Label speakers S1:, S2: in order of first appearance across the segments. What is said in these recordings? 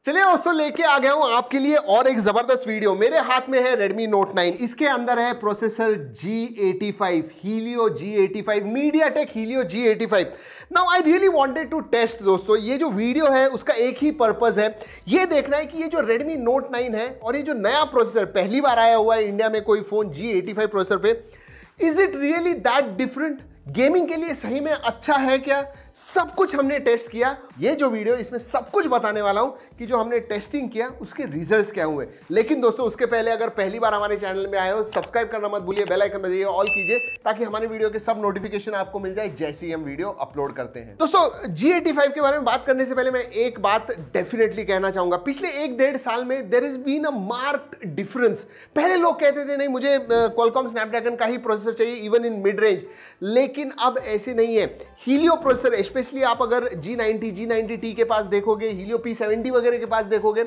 S1: चलिए दोस्तों, लेके आ गया हूं आपके लिए और एक जबरदस्त वीडियो। मेरे हाथ में है Redmi Note 9। इसके अंदर है processor G85, Helio G85, MediaTek Helio G85। Now I really wanted to test दोस्तों, ये जो वीडियो है उसका एक ही पर्पस है, ये देखना है कि ये जो Redmi Note 9 है और ये जो नया प्रोसेसर पहली बार आया हुआ है इंडिया में कोई फोन G85 प्रोसेसर पे, is it really that different? Gaming के लिए सही में अच्छा है क्या? सब कुछ हमने टेस्ट किया। ये जो वीडियो इसमें सब कुछ बताने वाला हूं कि जो हमने टेस्टिंग किया उसके रिजल्ट्स क्या हुए। लेकिन दोस्तों उसके पहले अगर पहली बार हमारे चैनल में आए हो, सब्सक्राइब करना मत भूलिए, बेल आइकन बजाइए, ऑल कीजिए ताकि हमारे वीडियो के सब नोटिफिकेशन आपको मिल जाए जैसे ही हम वीडियो अपलोड करते हैं। दोस्तों G85 के बारे में बात करने से पहले मैं एक बात डेफिनेटली कहना चाहूंगा। पिछले 1-1.5 साल में there is been a marked difference. पहले लोग कहते थे नहीं मुझे क्वालकॉम स्नैपड्रैगन का ही प्रोसेसर चाहिए इवन इन मिड रेंज, लेकिन अब ऐसे नहीं है। हीलियो प्रोसेसर स्पेशली आप अगर G90, G90T के पास देखोगे, हीलियो P70 वगैरह के पास देखोगे,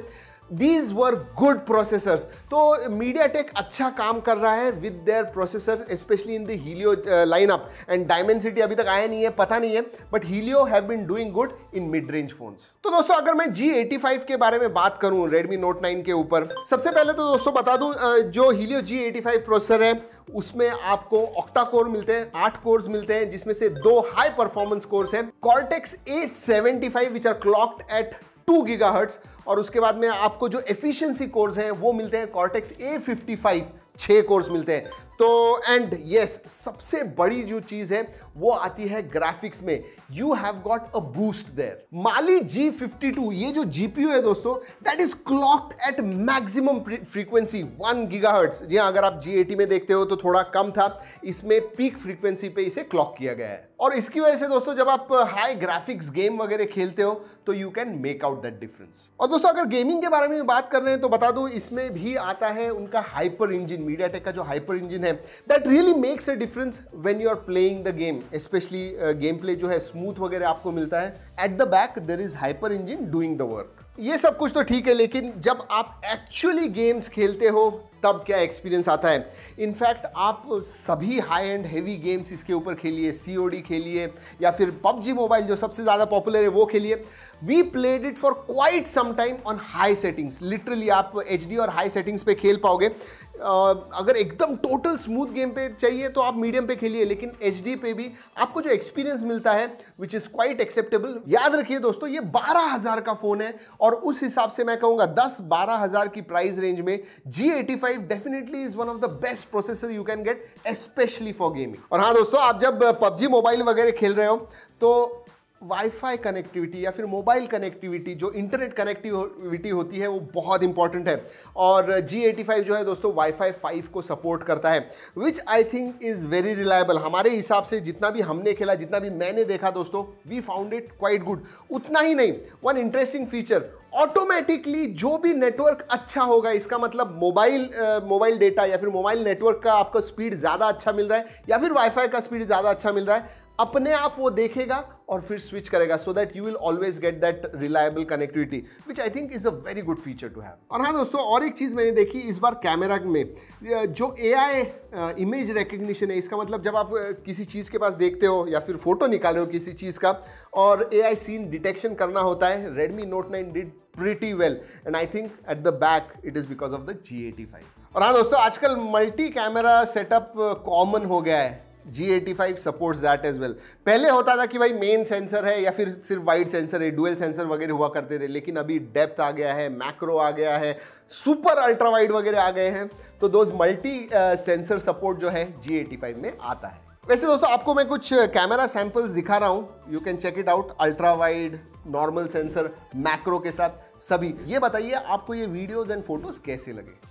S1: These were good processors। तो MediaTek अच्छा काम कर रहा है with their processor, especially in the Helio lineup, and Dimensity अभी तक आया नहीं है, पता नहीं है, but Helio have been doing good in mid-range phones। तो दोस्तों अगर मैं G85 के बारे में बात करूं Redmi Note 9 के ऊपर, सबसे पहले तो दोस्तों बता दूं जो Helio G85 प्रोसेसर है उसमें आपको ऑक्टा कोर मिलते हैं, 8 कोर्स मिलते हैं, जिसमें से 2 हाई परफॉर्मेंस कोर्स हैं, Cortex A75 which are clocked at 2 GHz, और उसके बाद में आपको जो एफिशिएंसी कोर्स हैं वो मिलते हैं Cortex A55, 6 कोर्स मिलते हैं। तो एंड यस, सबसे बड़ी जो चीज है वो आती है ग्राफिक्स में। You have got a boost there. Mali G52 ये जो जीपीयू है दोस्तों, that is clocked at maximum frequency 1 GHz। जी हाँ, अगर आप G80 में देखते हो तो थोड़ा कम था, इसमें पीक फ्रीक्वेंसी पे इसे क्लॉक किया गया है, और इसकी वजह से दोस्तों जब आप हाई ग्राफिक्स गेम वगैरह खेलते हो तो you can make out that difference. और दोस्तों अगर गेमिंग के बारे में बात कर रहे हैं तो बता दूं इसमें भी आता है उनका हाइपर इंजन, MediaTek का जो हाइपर इंजन है, that really makes a difference when you are playing the game. Specially game play जो है स्मूथ वगैरह आपको मिलता है। At the back there is hyper engine doing the work. ये सब कुछ तो ठीक है, लेकिन जब आप एक्चुअली गेम्स खेलते हो तब क्या एक्सपीरियंस आता है। इनफैक्ट आप सभी हाई एंड हेवी गेम्स इसके ऊपर खेलिए, COD खेलिए या फिर PUBG मोबाइल जो सबसे ज़्यादा पॉपुलर है वो खेलिए। We played it for quite some time on high settings. Literally आप HD और हाई सेटिंग्स पे खेल पाओगे। अगर एकदम टोटल स्मूथ गेम पे चाहिए तो आप मीडियम पे खेलिए, लेकिन HD पे भी आपको जो एक्सपीरियंस मिलता है विच इज़ क्वाइट एक्सेप्टेबल। याद रखिए दोस्तों ये 12,000 का फ़ोन है, और उस हिसाब से मैं कहूँगा 10-12 हज़ार की प्राइस रेंज में G85 definitely is one of the best processor you can get, specially for gaming. और हाँ दोस्तों, आप जब PUBG मोबाइल वगैरह खेल रहे हो तो वाईफाई कनेक्टिविटी या फिर मोबाइल कनेक्टिविटी, जो इंटरनेट कनेक्टिविटी होती है वो बहुत इंपॉर्टेंट है, और G85 जो है दोस्तों वाईफाई 5 को सपोर्ट करता है, which I think is very reliable. हमारे हिसाब से जितना भी हमने खेला, जितना भी मैंने देखा दोस्तों, we found it quite good. उतना ही नहीं, वन इंटरेस्टिंग फीचर, ऑटोमेटिकली जो भी नेटवर्क अच्छा होगा, इसका मतलब मोबाइल डेटा या फिर मोबाइल नेटवर्क का आपका स्पीड ज़्यादा अच्छा मिल रहा है या फिर वाईफाई का स्पीड ज़्यादा अच्छा मिल रहा है, अपने आप वो देखेगा और फिर स्विच करेगा, so that you will always get that reliable connectivity, which I think is a very good feature to have. और हाँ दोस्तों, और एक चीज़ मैंने देखी इस बार कैमरा में, जो AI इमेज रिकग्निशन है, इसका मतलब जब आप किसी चीज़ के पास देखते हो या फिर फोटो निकाल रहे हो किसी चीज़ का और AI सीन डिटेक्शन करना होता है, Redmi Note 9 did pretty well, and I think eight the back it is because of the G85। और हाँ दोस्तों, आजकल मल्टी कैमरा सेटअप कॉमन हो गया है। G85 supports that as well. पहले होता था कि भाई मेन सेंसर है या फिर सिर्फ वाइड सेंसर है, डुअल सेंसर वगैरह हुआ करते थे, लेकिन अभी डेप्थ आ गया है, मैक्रो आ गया है, सुपर अल्ट्रा वाइड वगैरह आ गए हैं, तो दोस्त मल्टी सेंसर सपोर्ट जो है G85 में आता है। वैसे दोस्तों आपको मैं कुछ कैमरा सैंपल्स दिखा रहा हूँ, you can check it out. Ultra wide, normal sensor, macro के साथ सभी। ये बताइए आपको ये वीडियोज एंड फोटोज कैसे लगे।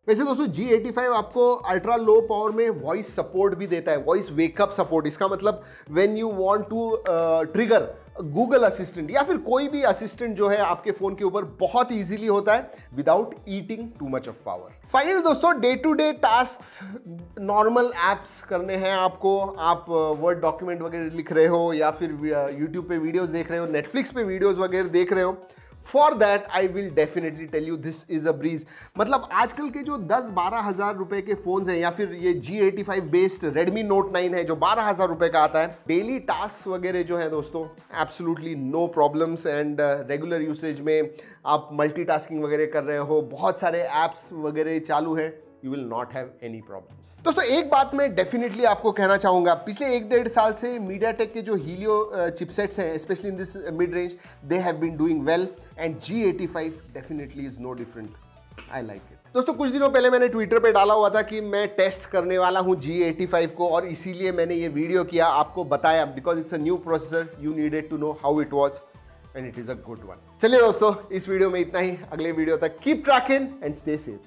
S1: वैसे दोस्तों G85 आपको अल्ट्रा लो पावर में वॉइस सपोर्ट भी देता है, वॉइस वेकअप सपोर्ट। इसका मतलब when you want to trigger Google assistant या फिर कोई भी असिस्टेंट जो है आपके फोन के ऊपर, बहुत इजीली होता है without eating too much of power. Final दोस्तों, day to day tasks, normal apps करने हैं आपको, आप वर्ड डॉक्यूमेंट वगैरह लिख रहे हो या फिर यूट्यूब पे वीडियोस देख रहे हो, नेटफ्लिक्स पे वीडियोस वगैरह देख रहे हो, for that I will definitely tell you this is a breeze. मतलब आजकल के जो 10-12 हजार रुपए के फोन्स हैं, या फिर ये G85 बेस्ड Redmi Note 9 है जो 12,000 रुपए का आता है, डेली टास्क वगैरह जो है दोस्तों absolutely no problems, and regular usage में आप मल्टीटास्किंग वगैरह कर रहे हो, बहुत सारे एप्स वगैरह चालू है, you will not have any problems. दोस्तों एक बात मैं डेफिनेटली आपको कहना चाहूंगा, पिछले 1-1.5 साल से MediaTek के जो हीलियो चिपसेट्स हैं, specially in this mid range, they have been doing well, and G85 definitely is no different. I like it. दोस्तों कुछ दिनों पहले मैंने ट्विटर पे डाला हुआ था कि मैं टेस्ट करने वाला हूं G85 को, और इसीलिए मैंने ये वीडियो किया, आपको बताया, because it's a new processor, you needed to know how it was, and it is a good one. चलिए दोस्तों, इस वीडियो में इतना ही। अगले वीडियो तक keep trekking and stay safe.